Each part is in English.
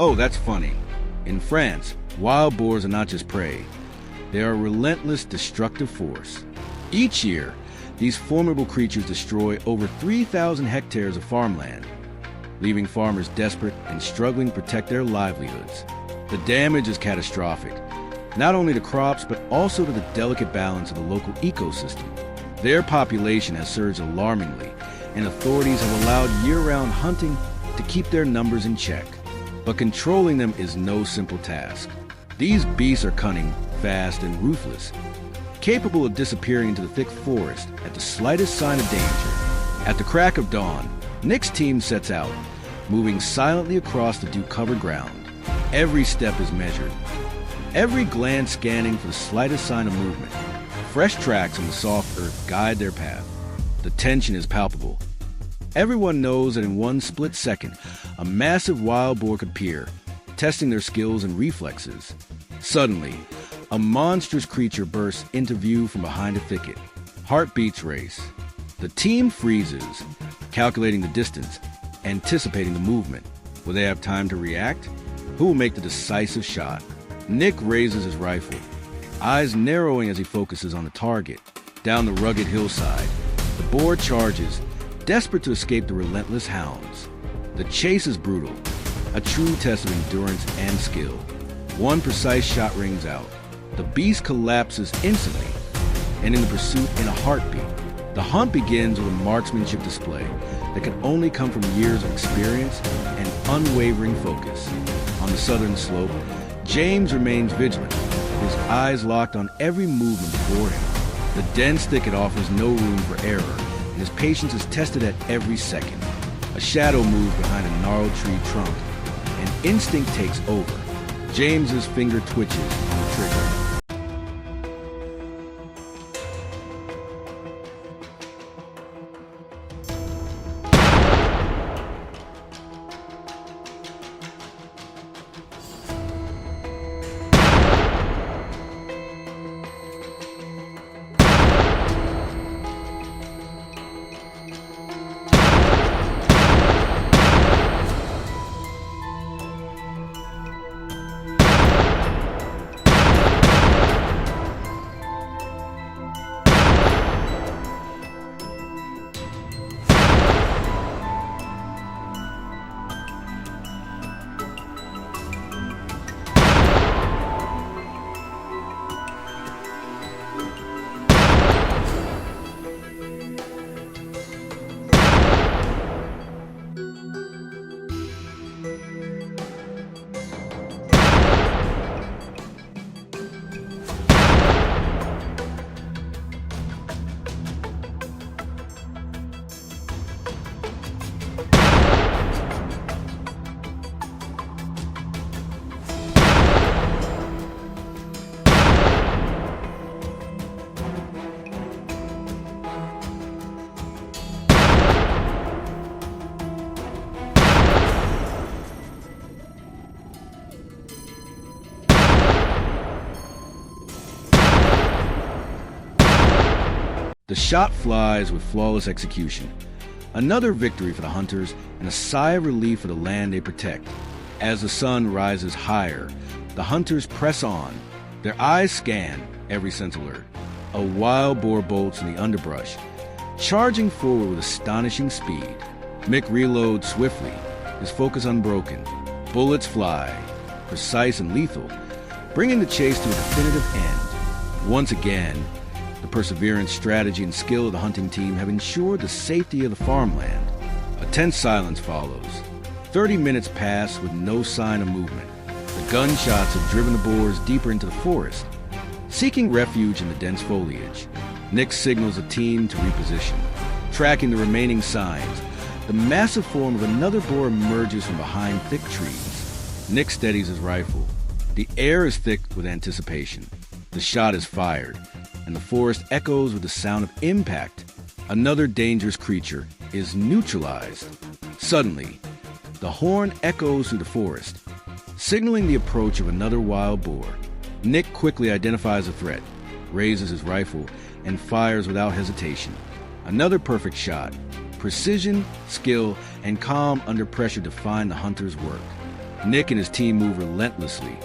Oh, that's funny. In France, wild boars are not just prey. They are a relentless, destructive force. Each year, these formidable creatures destroy over 3,000 hectares of farmland, leaving farmers desperate and struggling to protect their livelihoods. The damage is catastrophic, not only to crops, but also to the delicate balance of the local ecosystem. Their population has surged alarmingly, and authorities have allowed year-round hunting to keep their numbers in check. But controlling them is no simple task. These beasts are cunning, fast, and ruthless, capable of disappearing into the thick forest at the slightest sign of danger. At the crack of dawn, Nick's team sets out, moving silently across the dew-covered ground. Every step is measured, every glance scanning for the slightest sign of movement. Fresh tracks on the soft earth guide their path. The tension is palpable. Everyone knows that in one split second, a massive wild boar could appear, testing their skills and reflexes. Suddenly, a monstrous creature bursts into view from behind a thicket. Heartbeats race. The team freezes, calculating the distance, anticipating the movement. Will they have time to react? Who will make the decisive shot? Nick raises his rifle, eyes narrowing as he focuses on the target. Down the rugged hillside, the boar charges, desperate to escape the relentless hounds. The chase is brutal, a true test of endurance and skill. One precise shot rings out. The beast collapses instantly, ending the pursuit in a heartbeat. The hunt begins with a marksmanship display that can only come from years of experience and unwavering focus. On the southern slope, James remains vigilant, his eyes locked on every movement before him. The dense thicket offers no room for error, and his patience is tested at every second. A shadow moves behind a gnarled tree trunk, and instinct takes over. James's finger twitches on the trigger. The shot flies with flawless execution. Another victory for the hunters and a sigh of relief for the land they protect. As the sun rises higher, the hunters press on. Their eyes scan every sense alert. A wild boar bolts in the underbrush, charging forward with astonishing speed. Mick reloads swiftly, his focus unbroken. Bullets fly, precise and lethal, bringing the chase to a definitive end. Once again, the perseverance, strategy, and skill of the hunting team have ensured the safety of the farmland. A tense silence follows. 30 minutes pass with no sign of movement. The gunshots have driven the boars deeper into the forest, seeking refuge in the dense foliage. Nick signals the team to reposition. Tracking the remaining signs, the massive form of another boar emerges from behind thick trees. Nick steadies his rifle. The air is thick with anticipation. The shot is fired, and the forest echoes with the sound of impact. Another dangerous creature is neutralized. Suddenly, the horn echoes through the forest, signaling the approach of another wild boar. Nick quickly identifies the threat, raises his rifle, and fires without hesitation. Another perfect shot. Precision, skill, and calm under pressure define the hunter's work. Nick and his team move relentlessly,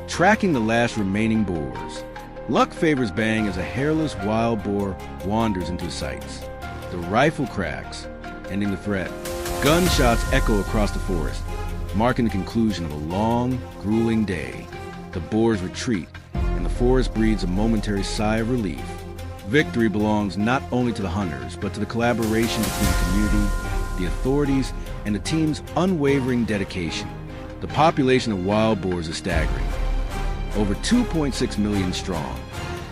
tracking the last remaining boars. Luck favors Bang as a hairless wild boar wanders into his sights. The rifle cracks, ending the threat. Gunshots echo across the forest, marking the conclusion of a long, grueling day. The boars retreat, and the forest breathes a momentary sigh of relief. Victory belongs not only to the hunters, but to the collaboration between the community, the authorities, and the team's unwavering dedication. The population of wild boars is staggering, over 2.6 million strong,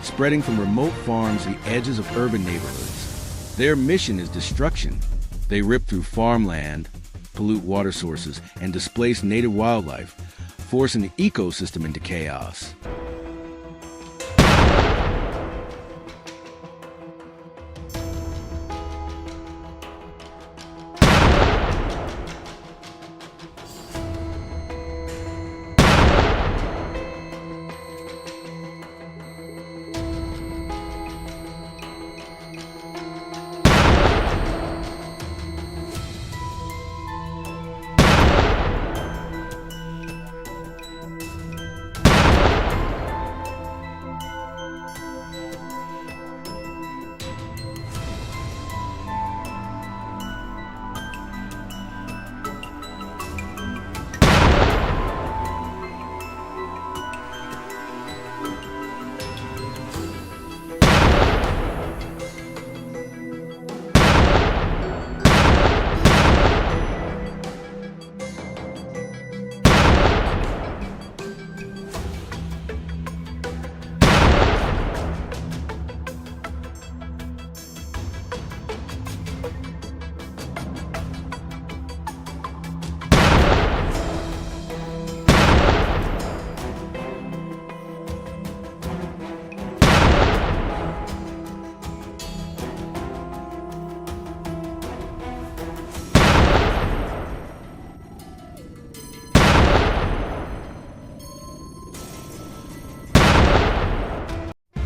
spreading from remote farms to the edges of urban neighborhoods. Their mission is destruction. They rip through farmland, pollute water sources, and displace native wildlife, forcing the ecosystem into chaos.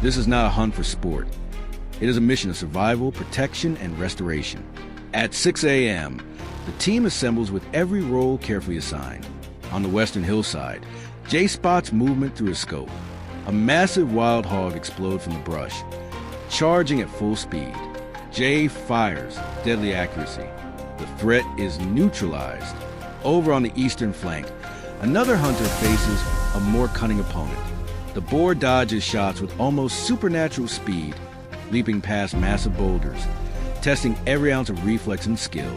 This is not a hunt for sport. It is a mission of survival, protection, and restoration. At 6 a.m., the team assembles with every role carefully assigned. On the western hillside, Jay spots movement through his scope. A massive wild hog explodes from the brush, charging at full speed. Jay fires, deadly accuracy. The threat is neutralized. Over on the eastern flank, another hunter faces a more cunning opponent. The boar dodges shots with almost supernatural speed, leaping past massive boulders, testing every ounce of reflex and skill.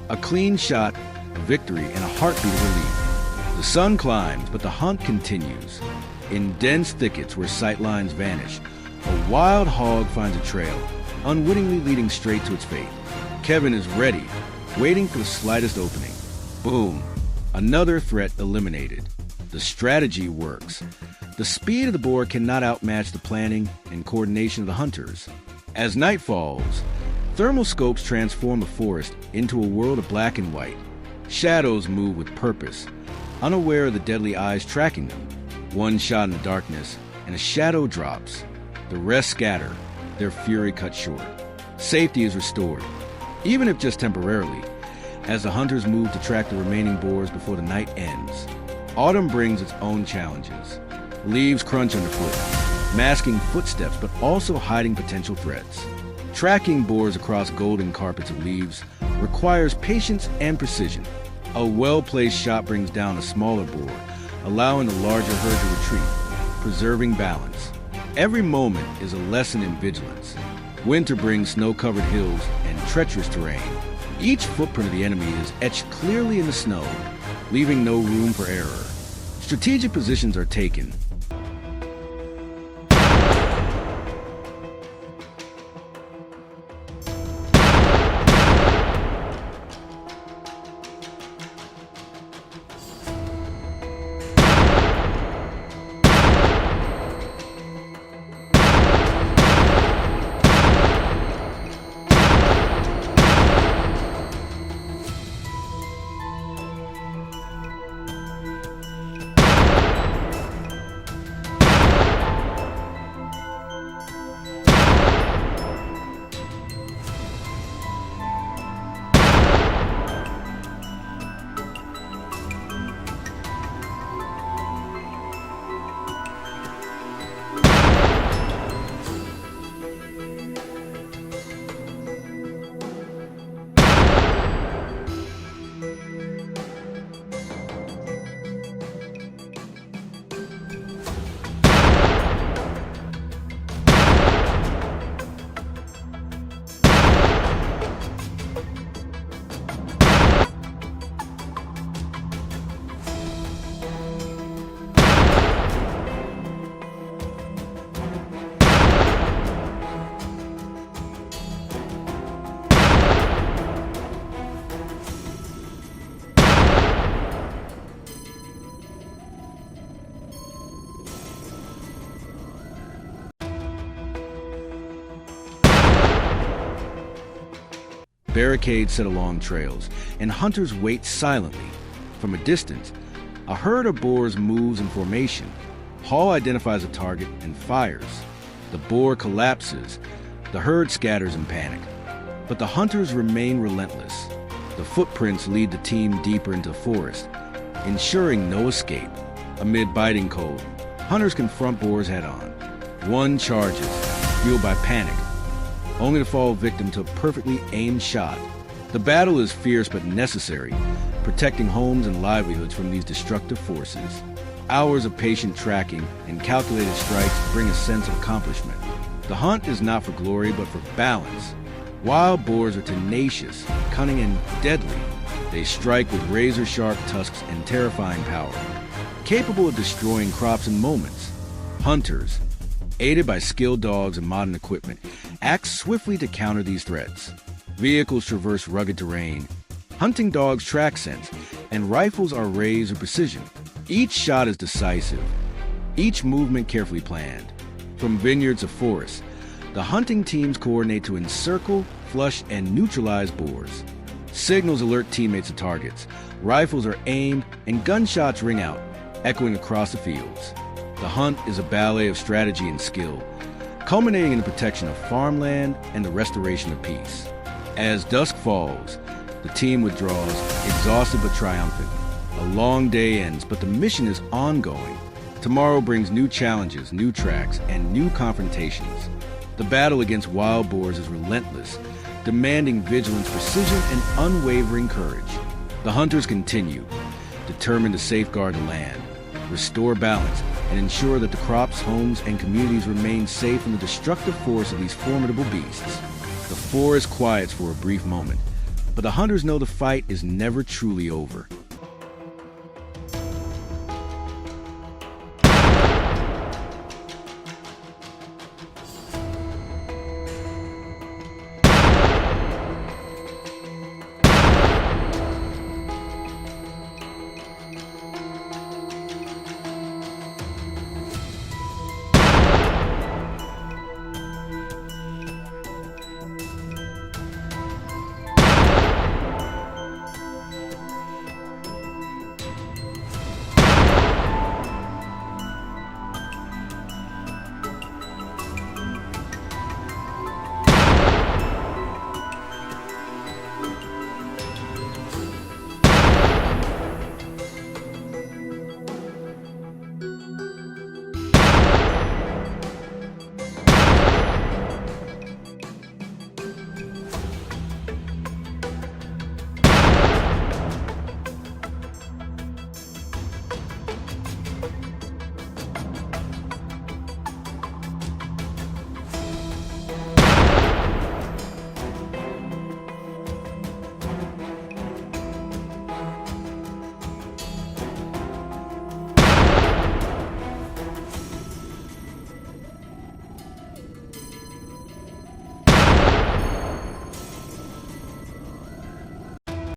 A clean shot, a victory, and a heartbeat of relief. The sun climbs, but the hunt continues. In dense thickets where sightlines vanish, a wild hog finds a trail, unwittingly leading straight to its fate. Kevin is ready, waiting for the slightest opening. Boom! Another threat eliminated. The strategy works. The speed of the boar cannot outmatch the planning and coordination of the hunters. As night falls, thermal scopes transform the forest into a world of black and white. Shadows move with purpose, unaware of the deadly eyes tracking them. One shot in the darkness, and a shadow drops. The rest scatter, their fury cut short. Safety is restored, even if just temporarily, as the hunters move to track the remaining boars before the night ends. Autumn brings its own challenges. Leaves crunch underfoot, masking footsteps but also hiding potential threats. Tracking boars across golden carpets of leaves requires patience and precision. A well-placed shot brings down a smaller boar, allowing the larger herd to retreat, preserving balance. Every moment is a lesson in vigilance. Winter brings snow-covered hills and treacherous terrain. Each footprint of the enemy is etched clearly in the snow, leaving no room for error. Strategic positions are taken. barricades set along trails, and hunters wait silently. From a distance, a herd of boars moves in formation. Hall identifies a target and fires. The boar collapses. The herd scatters in panic. But the hunters remain relentless. The footprints lead the team deeper into the forest, ensuring no escape. Amid biting cold, hunters confront boars head-on. One charges, fueled by panic, only to fall victim to a perfectly aimed shot. The battle is fierce but necessary, protecting homes and livelihoods from these destructive forces. Hours of patient tracking and calculated strikes bring a sense of accomplishment. The hunt is not for glory but for balance. Wild boars are tenacious, cunning, and deadly. They strike with razor-sharp tusks and terrifying power, capable of destroying crops in moments. Hunters, aided by skilled dogs and modern equipment, act swiftly to counter these threats. Vehicles traverse rugged terrain. Hunting dogs track scents, and rifles are raised with precision. Each shot is decisive, each movement carefully planned. From vineyards to forests, the hunting teams coordinate to encircle, flush, and neutralize boars. Signals alert teammates to targets. Rifles are aimed, and gunshots ring out, echoing across the fields. The hunt is a ballet of strategy and skill, culminating in the protection of farmland and the restoration of peace. As dusk falls, the team withdraws, exhausted but triumphant. A long day ends, but the mission is ongoing. Tomorrow brings new challenges, new tracks, and new confrontations. The battle against wild boars is relentless, demanding vigilance, precision, and unwavering courage. The hunters continue, determined to safeguard the land, restore balance, and ensure that the crops, homes, and communities remain safe from the destructive force of these formidable beasts. The forest quiets for a brief moment, but the hunters know the fight is never truly over.